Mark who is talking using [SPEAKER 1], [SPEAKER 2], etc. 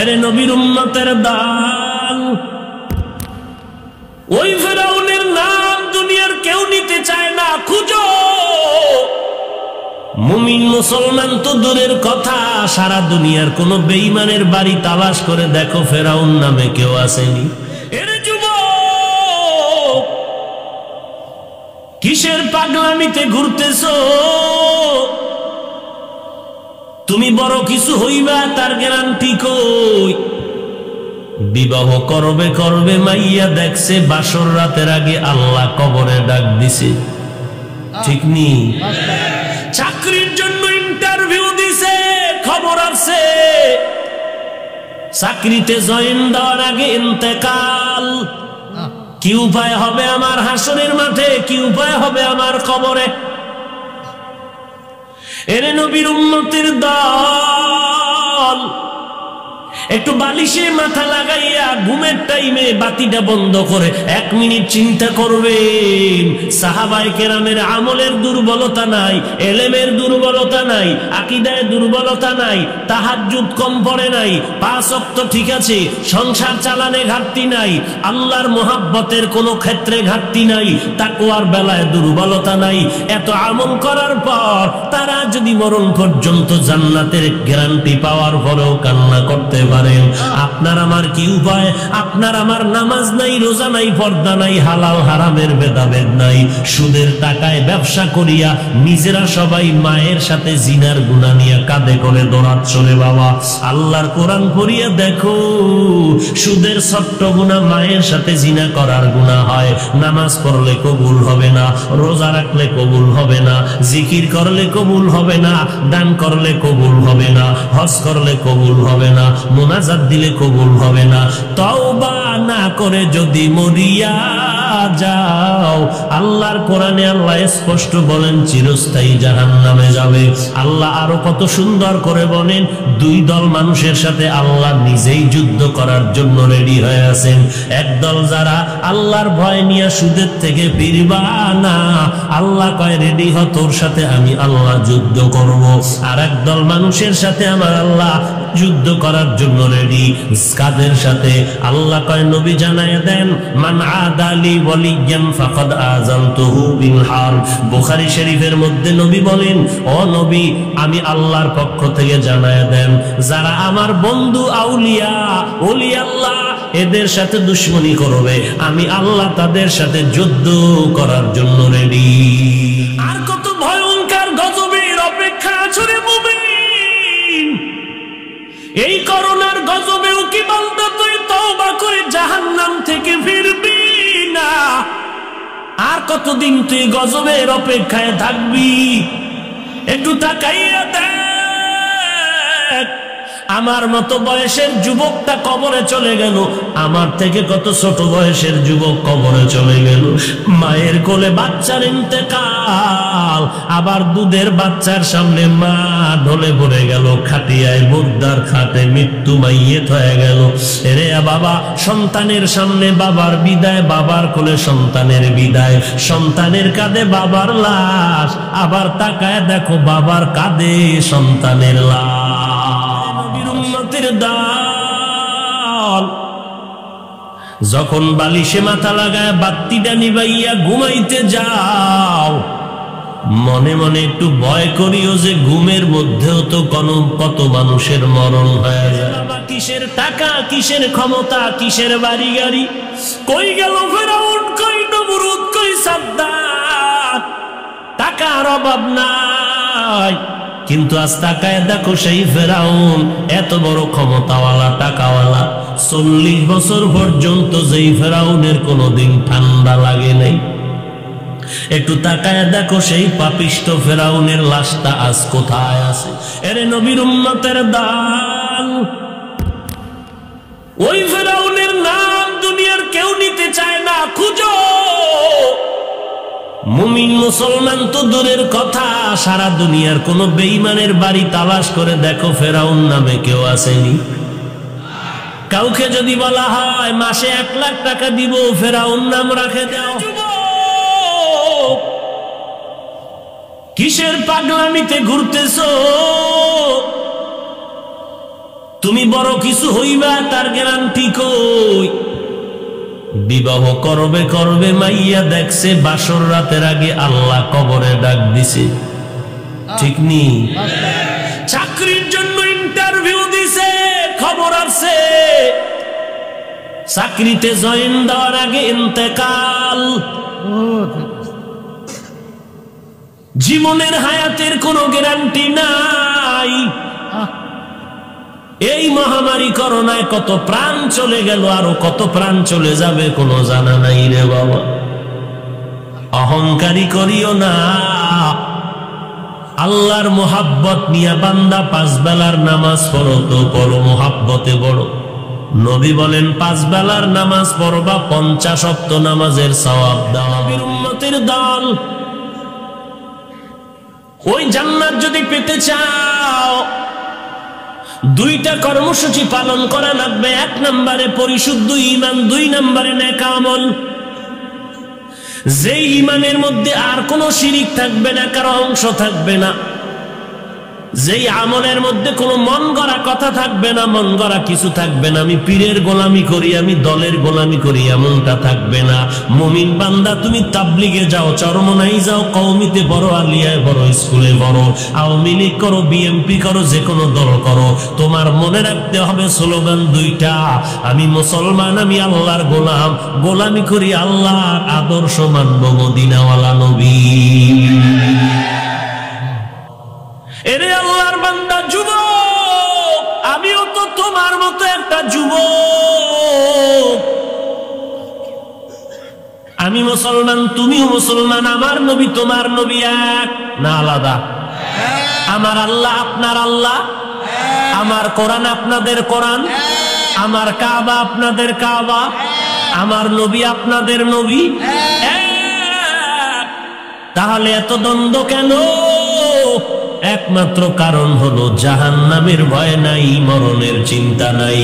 [SPEAKER 1] এরে নবীর উম্মতের দল, ওই ফেরাউনের নাম দুনিয়ার কেউ নিতে চায় না, খুঁজো। মুমিন মুসলমান তো দূরের কথা, সারা দুনিয়ার কোন বেঈমানের বাড়ি তালাশ করে দেখো, ফেরাউন নামে কেউ আসেনি। এর যুবক, কিসের পাগলামিতে ঘুরতেছো? তুমি বড় কিছু হইবা তার গ্যারান্টি কই? বিবাহ করবে করবে মাইয়া দেখছে বাসর রাতের আগে আল্লাহ কবরে ডাক দিছে, ঠিক নি? চাকরির জন্য ইন্টারভিউ দিছে, খবর আছে চাকরিতে জয়েন দেওয়ার আগে ইন্তেকাল। কি উপায় হবে আমার হাসরের মাঠে, কি উপায় হবে আমার কবরে? এরে নবীর উম্মতের দল, একটু বালিশে মাথা লাগাইয়া ঘুমের টাইমে বাতিটা বন্ধ করে 1 মিনিট চিন্তা করবেন। সাহাবায়ে কেরামের আমলের দুর্বলতা নাই, এলেমের দুর্বলতা নাই, আকীদায় দুর্বলতা নাই, তাহাজ্জুদ কম পড়ে নাই, 5 ওয়াক্ত ঠিক আছে, সংসার চালানে ঘাটতি নাই, আল্লাহর মোহাব্বতের কোনো ক্ষেত্রে ঘাটতি নাই, তাকওয়ার বেলায় দুর্বলতা নাই। এত আমল করার পর তারা যদি মরণ পর্যন্ত জান্নাতের গ্যারান্টি পাওয়ার পরেও কান্না করতে পারেন, আপনার আমার কি উপায়? আপনার আমার নামাজ নাই, রোজা নাই, পর্দা নাই, হালাল হারামের ভেদাভেদ নাই, সুদের টাকায় ব্যবসা করিয়া নিজেরা সবাই মায়ের সাথে জিনার গুনাহ নিয়ে কাঁধে করে দৌড়াচ্ছ রে বাবা। আল্লাহর কোরআন পড়িয়া দেখো, সুদের ছোট্ট গুনাহ মায়ের সাথে জিনা করার গুনাহ হয়, নামাজ পড়লে কবুল হবে না, রোজা রাখলে কবুল হবে না, জিকির করলে কবুল হবে না, দান করলে কবুল হবে না, হজ করলে কবুল হবে না, মুনাজাত দিলে কবুল হবে না। তওবা না করে যদি মরিয়া যাও, আল্লাহর কোরআনে আল্লাহ স্পষ্ট বলেন চিরস্থায়ী জাহান্নামে যাবে। আল্লাহ আরো কত সুন্দর করে বলেন, 2 দল মানুষের সাথে আল্লাহ নিজেই যুদ্ধ করার জন্য রেডি হয়ে আছেন। একদল যারা আল্লাহর ভয় নিয়ে সুদের থেকে ফিরবা না, আল্লাহ কয় রেডি হ, তোর সাথে আমি আল্লাহ যুদ্ধ করব। আর একদল মানুষের সাথে আমার আল্লাহ যুদ্ধ করার জন্য রেডি। কাদের সাথে? আল্লাহ কয় নবী জানায়া দেন, মান আদালি ওয়ালিয়ান ফাকাদ আযানতুহু বিল হারব। বুখারী শরীফের মধ্যে নবী বলেন, ও নবী, আমি আল্লাহর পক্ষ থেকে জানায়া দেন, যারা আমার বন্ধু আউলিয়া ওলি আল্লাহ এদের সাথে দুশমনি করবে, আমি আল্লাহ তাদের সাথে যুদ্ধ করার জন্য রেডি। আর কত ভয়ঙ্কর গজবের অপেক্ষা আছে রে মুমিন। এই করোনার গজবেও কি বান্দা তুই তওবা করে জাহান্নাম থেকে ফিরবি না? আর কতদিন তুই গজবের অপেক্ষায় থাকবি? একটু তাকাইয়া দেখ, আমার মতো বয়সের যুবকটা কবরে চলে গেল, আমার থেকে কত ছোট বয়সের যুবক কবরে চলে গেল। মায়ের কোলে বাচ্চার ইন্তেকাল, আবার দুধের বাচ্চার সামনে মা ঢলে পড়ে গেল, খাটিয়ায় মুর্দার খাটে মৃত্যু মাইয়েত হয়ে গেল। এরে বাবা, সন্তানের সামনে বাবার বিদায়, বাবার কোলে সন্তানের বিদায়, সন্তানের কাঁধে বাবার লাশ, আবার তাকায় দেখো বাবার কাঁধে সন্তানের লাশ। দল যখন বালিশে মাথা লাগায় বাতিটা নিবাইয়া ঘুমাইতে যাও, মনে মনে একটু ভয় করিও যে ঘুমের মধ্যেও তো কত মানুষের মরণ হয়ে যায়। কিসের টাকা, কিসের ক্ষমতা, কিসের বাড়ি গাড়ি, কই গেল ফেরাউন, কই নমরুদ, কই সাদ্দাত? টাকার অভাব নাই, কিন্তু আজ তাকায় দেখো সেই ফেরাউন এত বড় ক্ষমতাওয়ালা টাকাওয়ালা, 40 বছর পর্যন্ত যেই ফেরাউনের কোনোদিন ঠান্ডা লাগে নাই। একটু তাকায় দেখো সেই পাপিষ্ট ফেরাউনের লাশটা আজ কোথায় আছে। এরে নবীর উম্মতের দল, ওই ফেরাউনের নাম দুনিয়ার কেউ নিতে চায় না, খুঁজো। মুমিন মুসলমান তো দূরের কথা, সারা দুনিয়ার কোন বেঈমানের বাড়ি তালাশ করে দেখো, ফেরাউন নামে কেউ আসেনি। কাউকে যদি বলা হয় মাসে 1 লাখ টাকা দিব, ফেরাউন নাম রাখে দাও। কিসের পাগলামিতে ঘুরতেছো? তুমি বড় কিছু হইবা তার গ্যারান্টি কই? বিবাহ করবে করবে মাইয়া দেখছে বাসর রাতের আগে আল্লাহ কবরে ডাক দিছে, ঠিক নি? চাকরির জন্য ইন্টারভিউ দিছে, খবর আছে চাকরিতে জয়েন দেওয়ার আগে ইন্তেকাল। জীবনের হায়াতের কোনো গ্যারান্টি নাই। এই মহামারী করোনায় কত প্রাণ চলে গেল, আরো কত প্রাণ চলে যাবে কোনো জানা নাই রে বাবা। অহংকারী করিও না। আল্লাহর মোহাব্বত নিয়ে বান্দা 5 বেলার নামাজ পড়ো তো পড়ো মোহাব্বতে বড়। নবী বলেন 5 বেলার নামাজ পড়বা 50 ওয়াক্ত নামাজের সওয়াব দাও। উম্মতের দল, ওই জান্নাত যদি পেতে চাও 2টা কর্মসূচি পালন করা লাগবে। 1 নম্বরে পরিশুদ্ধ ঈমান, 2 নম্বরে নেক আমল। যে ঈমানের মধ্যে আর কোনো শিরিক থাকবে না, কারো অংশ থাকবে না। যেই আমলের মধ্যে কোনো মন গড়া কথা থাকবে না, মন গড়া কিছু থাকবে না। আমি পীরের গোলামি করি, আমি দলের গোলামি করি, এমনটা থাকবে না। মুমিন বান্দা তুমি তাবলিগে যাও, চরমনাই যাও, কওমিতে বড়, আলিয়ায় বড়, স্কুলে বড়, আওয়ামী লীগ করো, বিএনপি করো, যে কোনো দল করো, তোমার মনে রাখতে হবে স্লোগান 2টা, আমি মুসলমান, আমি আল্লাহর গোলাম, গোলামি করি আল্লাহর, আদর্শ মানব মদিনাওয়ালা নবী। এরে আল্লাহর বান্দা যুবক, আমিও তো তোমার মতো একটা যুবক। আমি মুসলমান, তুমিও মুসলমান। আমার নবী তোমার নবী এক না আলাদা? আমার আল্লাহ আপনার আল্লাহ, আমার কোরআন আপনাদের কোরআন, আমার কাবা আপনাদের কাবা, আমার নবী আপনাদের নবী। তাহলে এত দ্বন্দ্ব কেন? একমাত্র কারণ হলো জাহান্নামের ভয় নাই, মরণের চিন্তা নাই।